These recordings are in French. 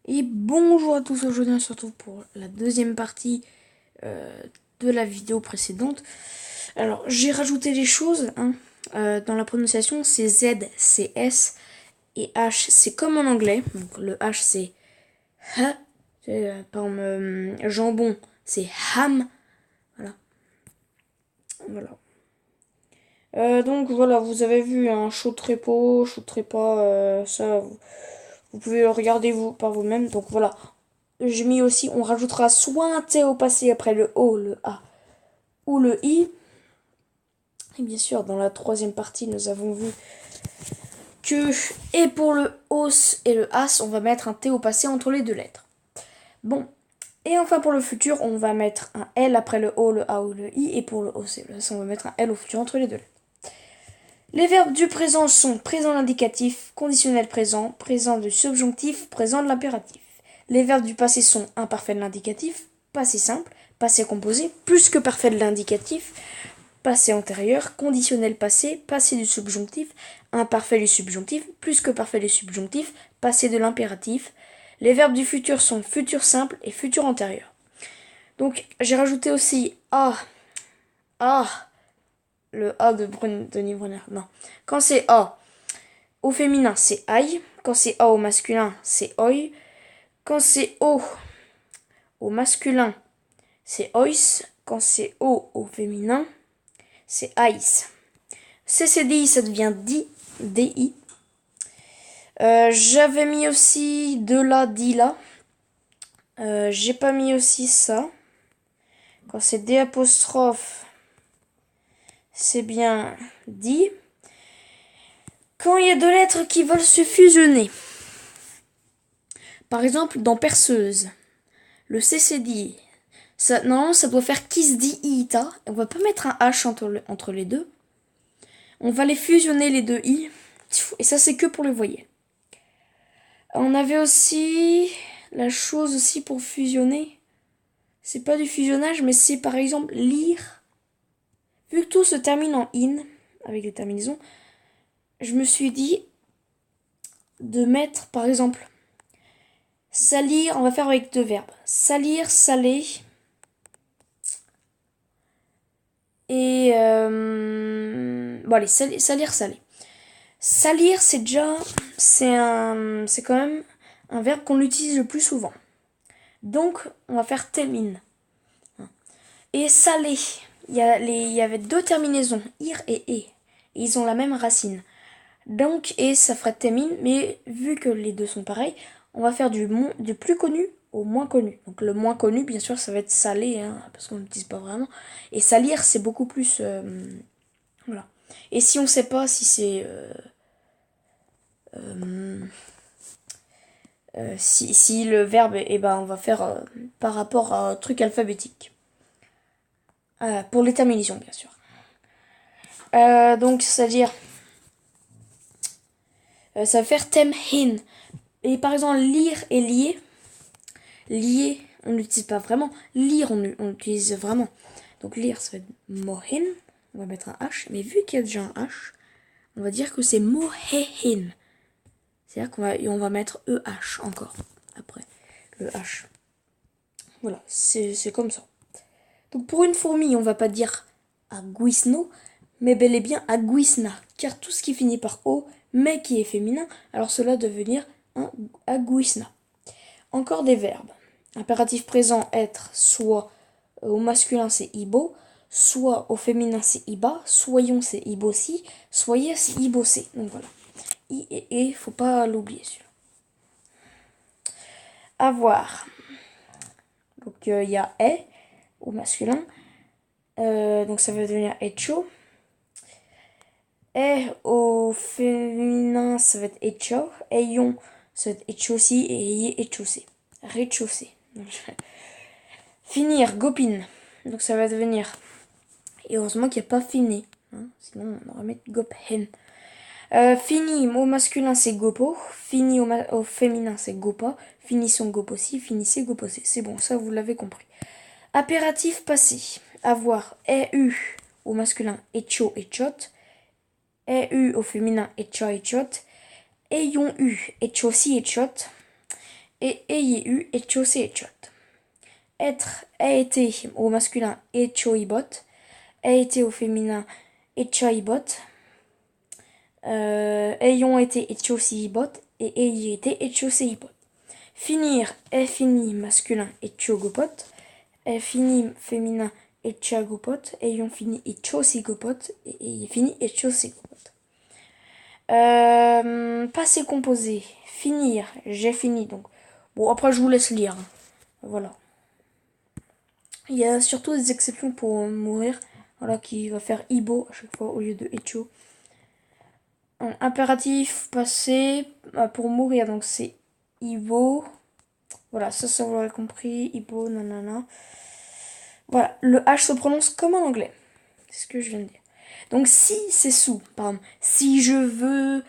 Et bonjour à tous, aujourd'hui on se retrouve pour la deuxième partie de la vidéo précédente. Alors j'ai rajouté des choses dans la prononciation, c'est Z, c'est S et H, c'est comme en anglais. Donc le H c'est H, par exemple jambon c'est ham, voilà. Donc voilà, vous avez vu un chaud trépas, ça vous pouvez le regarder par vous-même. Donc voilà, j'ai mis aussi, on rajoutera soit un T au passé après le O, le A ou le I. Et bien sûr, dans la troisième partie, nous avons vu que, et pour le os et le as, on va mettre un T au passé entre les deux lettres. Bon, et enfin pour le futur, on va mettre un L après le O, le A ou le I. Et pour le os et le S, on va mettre un L au futur entre les deux lettres. Les verbes du présent sont présent de l'indicatif, conditionnel présent, présent du subjonctif, présent de l'impératif. Les verbes du passé sont imparfait de l'indicatif, passé simple, passé composé, plus que parfait de l'indicatif, passé antérieur, conditionnel passé, passé du subjonctif, imparfait du subjonctif, plus que parfait du subjonctif, passé de l'impératif. Les verbes du futur sont futur simple et futur antérieur. Donc j'ai rajouté aussi A, le A de Denis Brunner. Non. Quand c'est A au féminin, c'est aïe. Quand c'est A au masculin, c'est oi. Quand c'est O au masculin, c'est ois. Quand c'est O au féminin, c'est ice. CCDI, ça devient DI. J'avais mis aussi de là, dit là. J'ai pas mis aussi ça. Quand c'est D apostrophe, c'est bien dit. Quand il y a deux lettres qui veulent se fusionner. Par exemple, dans perceuse, le CCDI. Normalement, ça doit faire kiss di ita. On va pas mettre un H entre les deux. On va les fusionner, les deux I. Et ça, c'est que pour les voyelles. On avait aussi la chose aussi pour fusionner. C'est pas du fusionnage, mais c'est par exemple lire. Vu que tout se termine en in, avec les terminaisons, je me suis dit de mettre par exemple salir, on va faire avec deux verbes. Salir, saler. Et bon allez, salir, saler. Salir, c'est quand même un verbe qu'on utilise le plus souvent. Donc, on va faire termine. Et saler, il y avait deux terminaisons, ir et e. Et ils ont la même racine. Donc, et ça ferait termine, mais vu que les deux sont pareils, on va faire du plus connu au moins connu. Donc le moins connu, bien sûr, ça va être salé, parce qu'on n'utilise pas vraiment. Et salir, c'est beaucoup plus... voilà. Et si on ne sait pas si c'est... si le verbe, on va faire par rapport à un truc alphabétique. Pour les terminaisons, bien sûr. Donc, c'est-à-dire... ça va faire tem hin. Et par exemple, lire et lier. Lier, on n'utilise pas vraiment. Lire, on l'utilise vraiment. Donc lire, ça va être mohin. On va mettre un H. Mais vu qu'il y a déjà un H, on va dire que c'est mohehin. C'est-à-dire qu'on va mettre EH encore. Après le H. Voilà, c'est comme ça. Donc pour une fourmi, on va pas dire aguisno, mais bel et bien aguisna. Car tout ce qui finit par O, mais qui est féminin, alors cela doit devenir un aguisna. Encore des verbes. Impératif présent, être, soit au masculin c'est ibo, soit au féminin c'est iba, soyons c'est ibosi, soyez c'est ibosé. Donc voilà. I et faut pas l'oublier celui-là. Avoir. Donc il y a est au masculin. Donc ça va devenir echo. Est au féminin, ça va être echo. Ayons, ça va être echosi et ayez echossé. Rez-de-chaussée. Finir, gopine. Donc ça va devenir. Et heureusement qu'il n'y a pas fini. Sinon on aurait mis gophen. Fini au masculin c'est gopo. Fini au féminin c'est gopa. Finissons goposi. Finissez goposé. C'est bon, ça vous l'avez compris. Impératif passé. Avoir eu au masculin echo et chot. Eu au féminin echa et chot. Ayons eu echosi et chot. et ayez eu etchos et etchot. Être a été au masculin etchoibot, a été au féminin etchaibot, ayons été etchoseibot et ayez été etchoseibot. Finir est fini masculin etchogopot, est fini féminin etchagopot, ayons fini etchosigopot et ayez fini etchosigopot. Passé composé, finir, j'ai fini donc. Bon, après je vous laisse lire. Voilà. Il y a surtout des exceptions pour mourir. Voilà, qui va faire ibo à chaque fois au lieu de echo. Un impératif passé pour mourir, donc c'est ibo. Voilà, ça vous l'aurez compris. Ibo, nanana. Voilà, le H se prononce comme en anglais. C'est ce que je viens de dire. Donc si c'est sous, par exemple, si je veux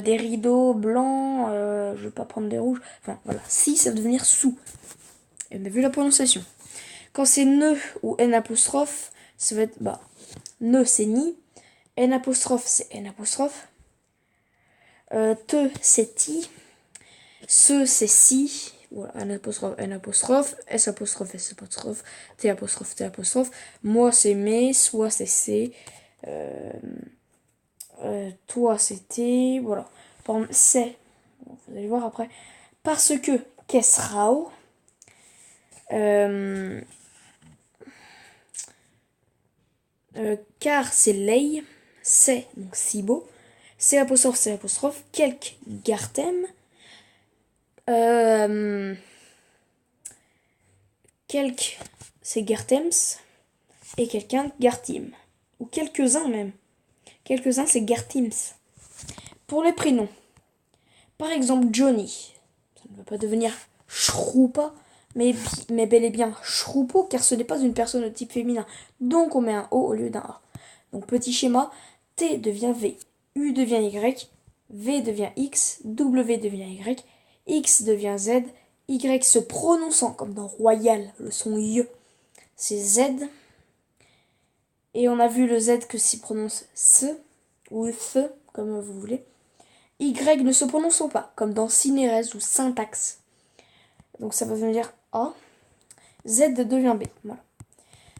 des rideaux blancs, je veux pas prendre des rouges. Enfin voilà, si ça va devenir sous. Et on a vu la prononciation. Quand c'est ne ou n apostrophe, ça va être ne c'est ni, n apostrophe c'est n apostrophe, te c'est ti, ce c'est si, voilà, n apostrophe, s apostrophe, s apostrophe, t apostrophe, t apostrophe, moi c'est mais, soit c'est c, toi c'était, voilà. Par exemple, c'est, vous allez voir après, parce que, kesrao, car c'est lei, c'est, donc si beau, c'est apostrophe, quelques gartem, quelques c'est gartems, et quelqu'un gartim, ou quelques-uns même. Quelques-uns c'est gartims. Pour les prénoms, par exemple Johnny, ça ne veut pas devenir Shroupa, mais bel et bien Shroupo, car ce n'est pas une personne de type féminin. Donc on met un O au lieu d'un A. Donc petit schéma, T devient V, U devient Y, V devient X, W devient Y, X devient Z, Y se prononçant comme dans Royal, le son Y, c'est Z. Et on a vu le Z que s'y prononce S, ou Th, comme vous voulez. Y ne se prononçant pas, comme dans Cinérèse ou Syntaxe. Donc ça va venir A. Z devient B. Voilà.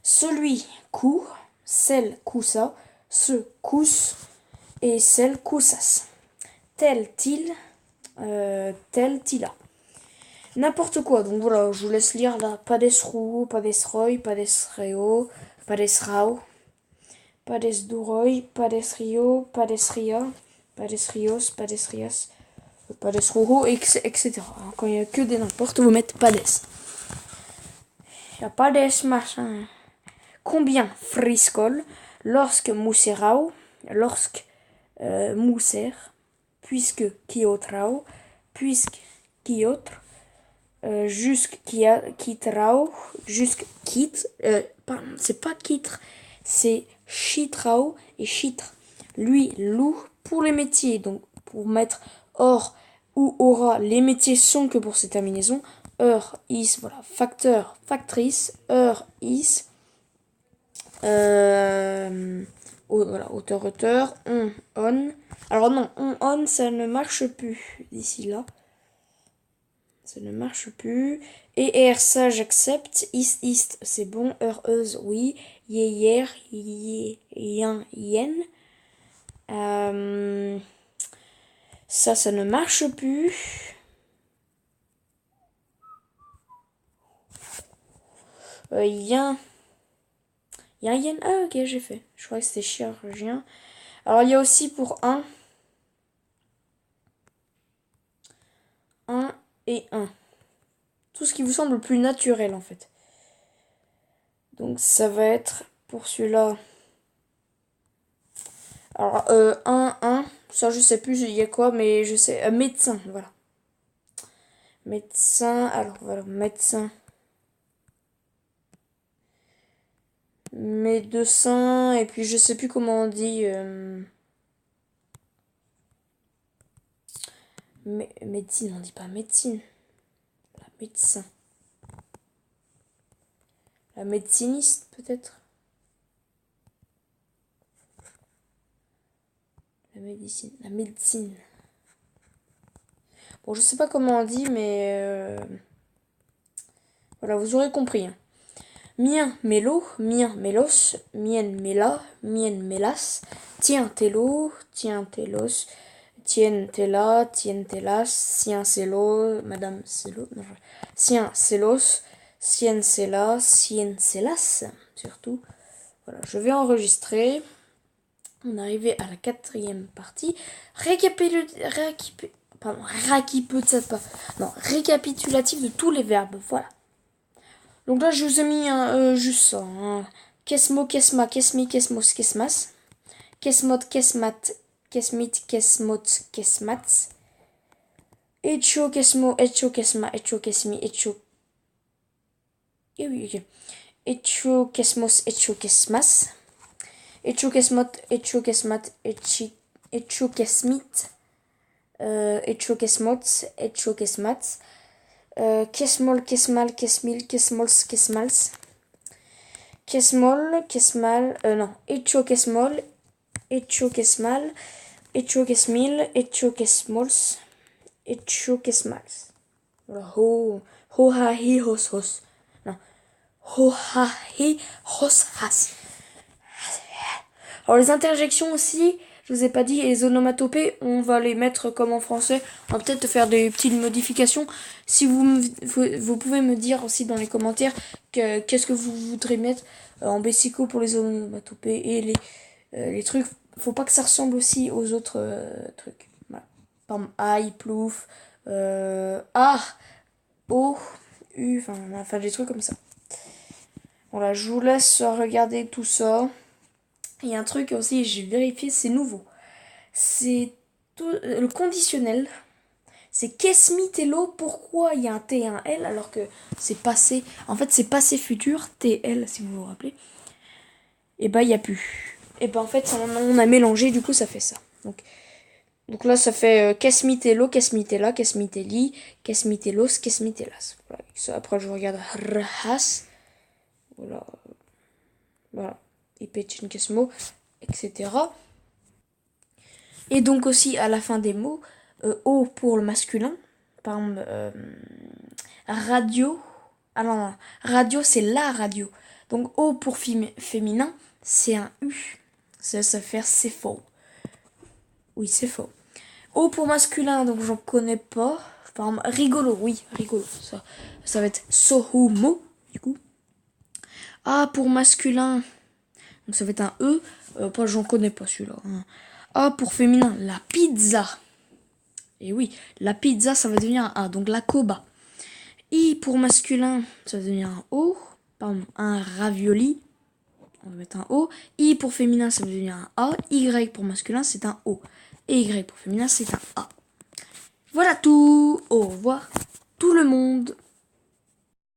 Celui cou, celle coussa, ce cousse et celle coussas. Tel til, tel tila. N'importe quoi. Donc voilà, je vous laisse lire là. Padesrou, padesroy, padesreo, padesrao, padesduroi, padesrio, padesria, padesrios, padesrias, padesroho, etc. Quand il n'y a que des n'importe, vous mettez pades. Il n'y a pas des machin. Combien friscol lorsque mousserao, lorsque mousser, puisque quiotrao, puisque quiotre, jusque quitrao, jusque quitte, c'est pas quitre, c'est chitrao et chitre. Lui, loup pour les métiers, donc pour mettre or ou aura, les métiers sont que pour ces terminaisons. Heure, is, voilà, facteur, factrice, heure, is, voilà, auteur, on. Alors non, on, ça ne marche plus d'ici là. Ça ne marche plus. Et R, ça j'accepte. Ist, c'est bon. Heureuse, oui. Hier, yen, yen. Ça ne marche plus. Yen. Yen, ah ok, j'ai fait. Je crois que c'était chirurgien. Alors il y a aussi pour un et un. Tout ce qui vous semble le plus naturel en fait. Donc ça va être pour celui-là. Alors un, ça je sais plus il y a quoi, mais je sais. Médecin, voilà. Médecin, alors voilà, médecin. Médecin, et puis je sais plus comment on dit. Médecine, on dit pas médecine. La médecin. La médeciniste peut-être. La médecine. Bon, je sais pas comment on dit, mais voilà, vous aurez compris. Hein. Mien, mélo, mien, mélos, mienne, méla, mienne, mélas, tiens, télo, tiens, télos, tienne, téla, tienne, télas, sien, célo, madame, célo, non, sien, célos, sienne, céla, sienne, célas, surtout. Voilà, je vais enregistrer. On est arrivé à la 4e partie. Récapitulatif de tous les verbes. Voilà. Donc là, je vous ai mis juste ça. Hein. Kesmo, kesma, kesmi, kesmos, kesmas. Kesmot, kesmat, kesmit, kesmot, kesmats. Echo, kesmo, echo, kesma, echo, kesmi, echo. Eh oui, ok. Echo, kesmos, echo, kesmas. Echo, kesmot, echo, kesmat, echo, kesmit. Echo, kesmots, echo, kesmats. Kesmol, kesmal, kesmil, kesmols, kesmals. Kesmol, kesmal, non. Echo, kesmol, echo, kesmal, echo, kesmil, echo, kesmols, echo, kesmals. Voilà. Ho, ha, hi, hos, hos. Non. Ho, ha, hi, hos, has. Alors les interjections aussi, je vous ai pas dit, et les onomatopées, on va les mettre comme en français. On va peut-être faire des petites modifications. Si vous pouvez me dire aussi dans les commentaires qu'est-ce que vous voudrez mettre en bessico pour les onomatopées et les trucs. Faut pas que ça ressemble aussi aux autres trucs. Voilà. Par exemple, aïe, plouf, o, u, enfin des trucs comme ça. Voilà, je vous laisse regarder tout ça. Il y a un truc aussi, j'ai vérifié, c'est nouveau. C'est le conditionnel. C'est Kesmitelo. Pourquoi il y a un T et un L alors que c'est passé. En fait, c'est passé futur, TL, si vous vous rappelez. Et bah, il n'y a plus. Et bah, en fait, on a mélangé, du coup, ça fait ça. Donc là, ça fait Kesmitelo, Kesmitela, Kesmiteli, Kesmitelos, Kesmitelas. Voilà. Ça, après, je regarde Rahas. Voilà. Voilà. Et Pechin Kesmo, etc. Et donc aussi à la fin des mots, O pour le masculin, par exemple radio. Ah non, radio c'est la radio. Donc O pour féminin, c'est un U. Ça va faire c'est faux. Oui, c'est faux. O pour masculin, donc j'en connais pas. Par exemple, rigolo, oui, rigolo. Ça va être sohumo, du coup. A pour masculin, donc ça va être un E. Pas, j'en connais pas celui-là. Hein. A pour féminin, la pizza. Et oui, la pizza, ça va devenir un A. Donc la coba. I pour masculin, ça va devenir un O. Pardon, un ravioli. On va mettre un O. I pour féminin, ça va devenir un A. Y pour masculin, c'est un O. Et Y pour féminin, c'est un A. Voilà tout. Au revoir tout le monde.